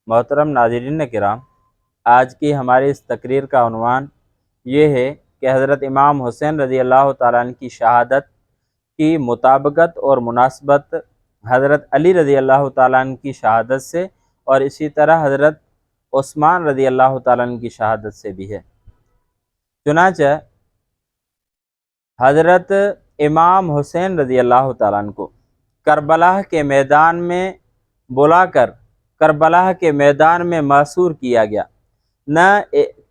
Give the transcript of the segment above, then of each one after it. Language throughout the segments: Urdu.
محترم ناظرین کرام، آج کی ہماری اس تقریر کا عنوان یہ ہے کہ حضرت امام حسین رضی اللہ تعالیٰ عنہ کی شہادت کی مطابقت اور مناسبت حضرت علی رضی اللہ تعالیٰ عنہ کی شہادت سے اور اسی طرح حضرت عثمان رضی اللہ تعالیٰ عنہ کی شہادت سے بھی ہے۔ چنانچہ حضرت امام حسین رضی اللہ تعالیٰ عنہ کو کربلا کے میدان میں بلا کر کربلا کے میدان میں محصور کیا گیا۔ نہ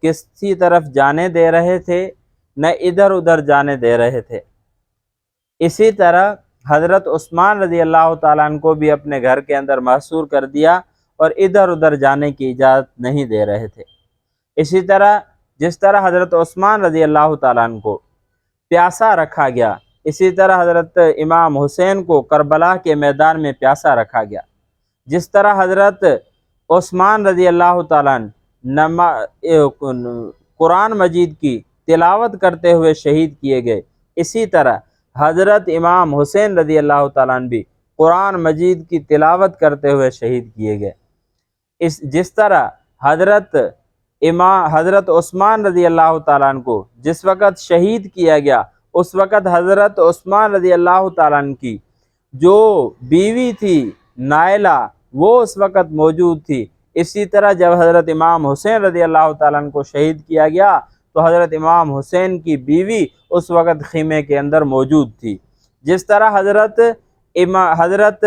کسی طرف جانے دے رہے تھے، نہ ادھر ادھر جانے دے رہے تھے۔ اسی طرح حضرت عثمان رضی اللہ تعالیٰ عنہ کو بھی اپنے گھر کے اندر محصور کر دیا اور ادھر ادھر جانے کی اجازت نہیں دے رہے تھے۔ اسی طرح جس طرح حضرت عثمان رضی اللہ تعالیٰ عنہ کو پیاسا رکھا گیا، اسی طرح حضرت امام حسین کو کربلا کے میدان میں پیاسا رکھا گیا۔ جس طرح حضرت عثمان رضی اللہ تعالیٰ عنہ قرآن مجید کی تلاوت کرتے ہوئے شہید کیے گئے، اسی طرح حضرت امام حسین رضی اللہ تعالیٰ عنہ بھی قرآن مجید کی تلاوت کرتے ہوئے شہید کیے گئے۔ جس طرح حضرت عثمان رضی اللہ تعالیٰ عنہ کو جس وقت شہید کیا گیا، اس وقت حضرت عثمان رضی اللہ تعالیٰ عنہ کی جو بیوی تھی نائلہ، وہ اس وقت موجود تھی۔ اسی طرح جب حضرت امام حسین رضی اللہ تعالیٰ عنہ کو شہید کیا گیا تو حضرت امام حسین کی بیوی اس وقت خیمے کے اندر موجود تھی۔ جس طرح حضرت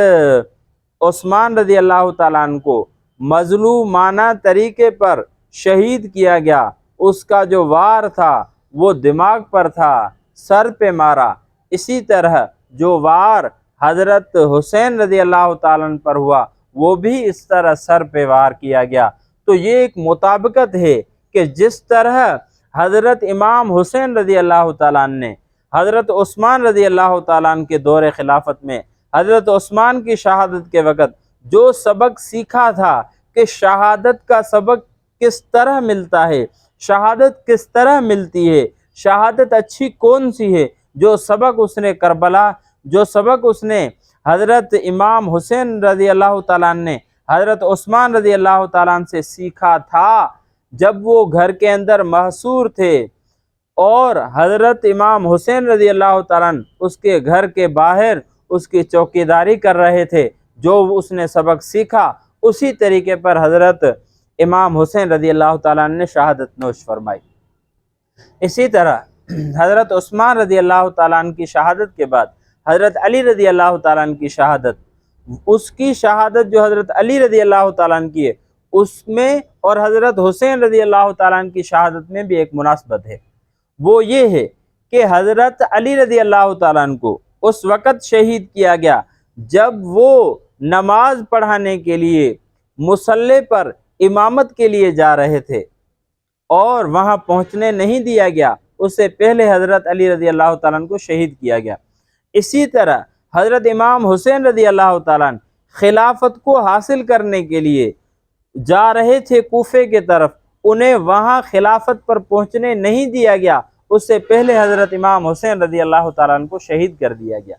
عثمان رضی اللہ تعالیٰ عنہ کو مظلومانہ طریقے پر شہید کیا گیا، اس کا جو وار تھا وہ دماغ پر تھا، سر پہ مارا۔ اسی طرح جو وار حضرت حسین رضی اللہ تعالیٰ عنہ پر ہوا، وہ بھی اس طرح سر پہ وار کیا گیا۔ تو یہ ایک مطابقت ہے کہ جس طرح حضرت امام حسین رضی اللہ تعالیٰ عنہ نے حضرت عثمان رضی اللہ تعالیٰ عنہ کے دور خلافت میں حضرت عثمان کی شہادت کے وقت جو سبق سیکھا تھا کہ شہادت کا سبق کس طرح ملتا ہے، شہادت کس طرح ملتی ہے، شہادت اچھی کون سی ہے، جو سبق اس نے کربلا، جو سبق اس نے حضرت امام حسین رضی اللہ تعالیٰ عنہ نے حضرت عثمان رضی اللہ تعالیٰ عنہ سے سیکھا تھا جب وہ گھر کے اندر محصور تھے اور حضرت امام حسین رضی اللہ تعالیٰ عنہ اس کے گھر کے باہر اس کی چوکیداری کر رہے تھے، جو اس نے سبق سیکھا اسی طریقے پر حضرت امام حسین رضی اللہ تعالیٰ عنہ نے شہادت نوش فرمائی۔ اسی طرح حضرت عثمان رضی اللہ تعالیٰ عنہ کی شہادت کے بعد حضرت علی رضی اللہ تعالیٰ عنہ کی شہادت، اس کی شہادت جو حضرت علی رضی اللہ تعالیٰ عنہ کی ہے، اس میں اور حضرت حسین رضی اللہ تعالیٰ عنہ کی شہادت میں بھی ایک مناسبت ہے۔ وہ یہ ہے کہ حضرت علی رضی اللہ تعالیٰ عنہ کو اس وقت شہید کیا گیا جب وہ نماز پڑھانے کے لیے مصلی پر امامت کے لیے جا رہے تھے اور وہاں پہنچنے نہیں دیا گیا، اس سے پہلے حضرت علی رضی اللہ تعالیٰ عنہ کو شہید کیا گیا۔ اسی طرح حضرت امام حسین رضی اللہ تعالیٰ عنہ خلافت کو حاصل کرنے کے لیے جا رہے تھے کوفے کی طرف، انہیں وہاں خلافت پر پہنچنے نہیں دیا گیا، اس سے پہلے حضرت امام حسین رضی اللہ تعالیٰ عنہ کو شہید کر دیا گیا۔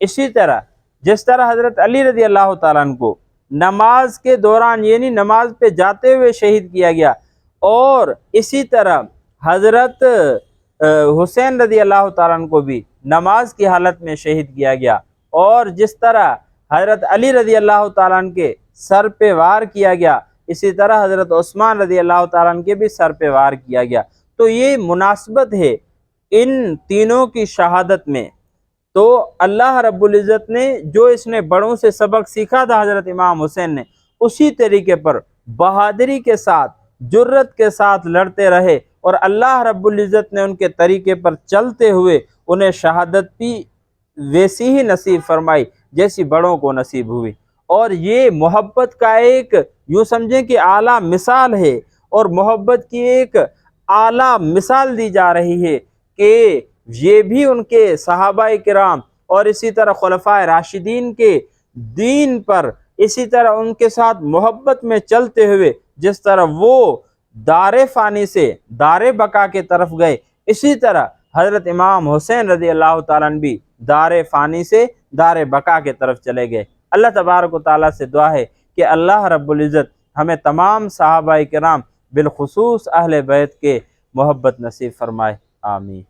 اسی طرح جس طرح حضرت علی رضی اللہ تعالیٰ عنہ کو نماز کے دوران یعنی نماز پہ جاتے ہوئے شہید کیا گیا، اور اسی طرح حضرت حسین رضی اللہ تعالیٰ عنہ کو بھی نماز کی حالت میں شہید کیا گیا، اور جس طرح حضرت علی رضی اللہ تعالیٰ عنہ کے سر پہ وار کیا گیا، اسی طرح حضرت عثمان رضی اللہ تعالیٰ عنہ کے بھی سر پہ وار کیا گیا۔ تو یہ مناسبت ہے ان تینوں کی شہادت میں۔ تو اللہ رب العزت نے جو اس نے بڑوں سے سبق سیکھا تھا حضرت امام حسین نے، اسی طریقے پر بہادری کے ساتھ، جرت کے ساتھ لڑتے رہے، اور اللہ رب العزت نے ان کے طریقے پر چلتے ہوئے انہیں شہادت بھی ویسی ہی نصیب فرمائی جیسی بڑوں کو نصیب ہوئی۔ اور یہ محبت کا ایک یوں سمجھیں کہ اعلیٰ مثال ہے، اور محبت کی ایک اعلیٰ مثال دی جا رہی ہے کہ یہ بھی ان کے صحابہ کرام اور اسی طرح خلفائے راشدین کے دین پر اسی طرح ان کے ساتھ محبت میں چلتے ہوئے جس طرح وہ دار فانی سے دار بقا کے طرف گئے، اسی طرح حضرت امام حسین رضی اللہ تعالیٰ عنہ بھی دار فانی سے دار بقا کے طرف چلے گئے۔ اللہ تبارک و تعالیٰ سے دعا ہے کہ اللہ رب العزت ہمیں تمام صحابہ کرام بالخصوص اہل بیت کے محبت نصیب فرمائے، آمین۔